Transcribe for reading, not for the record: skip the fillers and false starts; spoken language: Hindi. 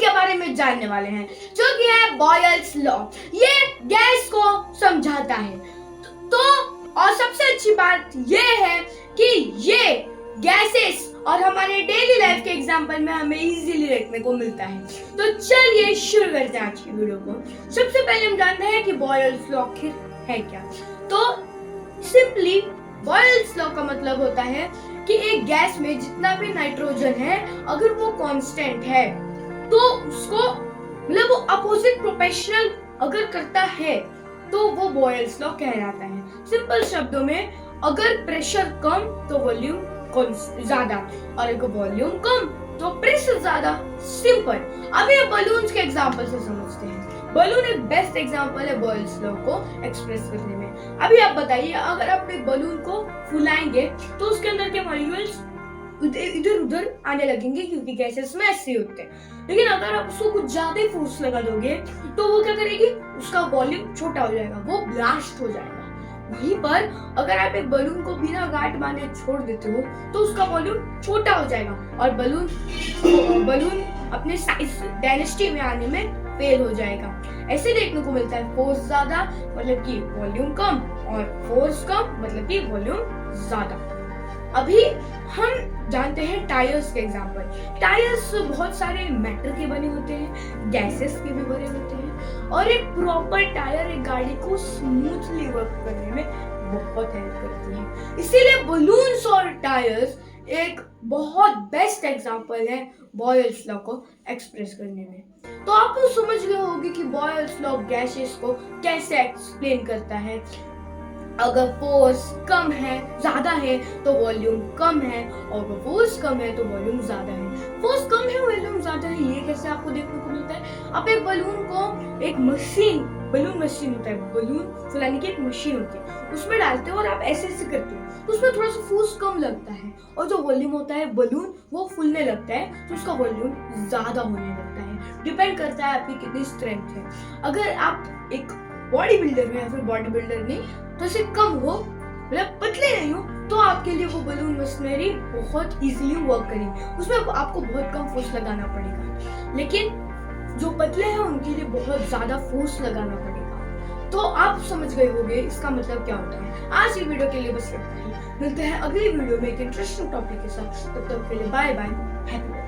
के बारे में जानने वाले हैं, जो कि है बॉयल्स लॉ। ये गैस को समझाता है। तो और सबसे अच्छी बात ये है कि ये गैसेस और हमारे डेली लाइफ के एग्जांपल में हमें इजीली देखने को मिलता है। तो चलिए शुरू करते हैं आज की वीडियो को। सबसे पहले हम जानते हैं कि बॉयल्स लॉ आखिर है क्या। तो सिंपली बॉयल्स लॉ का मतलब होता है कि एक गैस में जितना भी नाइट्रोजन है, अगर वो कांस्टेंट है तो उसको मतलब वो अपोजिट प्रोपोर्शनल अगर करता है तो वो बॉयल्स लॉ कहलाता है। सिंपल शब्दों में, अगर प्रेशर कम तो वॉल्यूम ज्यादा, और अगर वॉल्यूम कम तो प्रेशर ज्यादा। सिंपल। अभी ये बलून्स के एग्जांपल से समझते हैं। बलून एक बेस्ट एग्जांपल है बॉयल्स लॉ को एक्सप्रेस करने में। अभी आप बताइए, अगर आप एक बलून को फुलाएंगे तो उसके अंदर के मॉलिक्यूल्स इधर उधर आने लगेंगे, क्योंकि गैसेस में ऐसे होते हैं। लेकिन अगर आप उसको कुछ ज्यादा फोर्स लगा दोगे तो वो क्या करेगी, उसका वॉल्यूम छोटा हो जाएगा, वो ब्लास्ट हो जाएगा। वहीं पर अगर आप एक बलून को बिना गांठ बांधे छोड़ देते हो तो उसका वॉल्यूम छोटा हो जाएगा और बलून अपने साइज डायनेस्टी में आने में फेल हो जाएगा। ऐसे देखने को मिलता है, फोर्स ज्यादा मतलब कि वॉल्यूम कम, और फोर्स कम मतलब कि वॉल्यूम ज्यादा। अभी हम जानते हैं टायर्स के एग्जांपल। टायर्स बहुत सारे मेटल के बने होते हैं, गैसेस के भी बने होते हैं, और एक प्रॉपर टायर एक गाड़ी को स्मूथली वर्क करने में बहुत हेल्प करती है। इसीलिए बलून्स और टायर्स एक बहुत बेस्ट एग्जांपल है बॉयल्स लॉ को एक्सप्रेस करने में। तो आप लोग समझ गए होंगे कि बॉयल्स लॉ गैसेस को कैसे एक्सप्लेन करता है। अगर फोर्स कम है, ज्यादा है तो वॉल्यूम कम है, और अगर फोर्स कम है तो वॉल्यूम ज्यादा है। फोर्स कम है, वॉल्यूम ज्यादा है, ये कैसे आपको देखने को मिलता है। आप एक बलून को एक बलून मशीन होता है, बलून फुलाने की एक मशीन होती है, उसमें डालते हो और आप ऐसे ऐसे करते हो तो उसमें थोड़ा सा फोर्स कम लगता है, और जो वॉल्यूम होता है बलून वो फूलने लगता है तो उसका वॉल्यूम ज्यादा होने लगता है। डिपेंड करता है आपकी कितनी स्ट्रेंथ है। अगर आप एक बॉडी बिल्डर में या फिर बॉडी बिल्डर नहीं तो इसे कम हो, मतलब पतले नहीं हो, तो आपके लिए वो बलून मशीनरी बहुत इजीली वर्क करेगी। उसमें आपको बहुत कम फोर्स लगाना पड़ेगा, लेकिन जो पतले हैं उनके लिए बहुत ज्यादा फोर्स लगाना पड़ेगा। तो आप समझ गए होंगे इसका मतलब क्या होता है। आज की वीडियो के लिए बस इतना ही। मिलते हैं अगली वीडियो में एक इंटरेस्टिंग टॉपिक के साथ। तब तक के लिए बाय बाय, हैप्पी।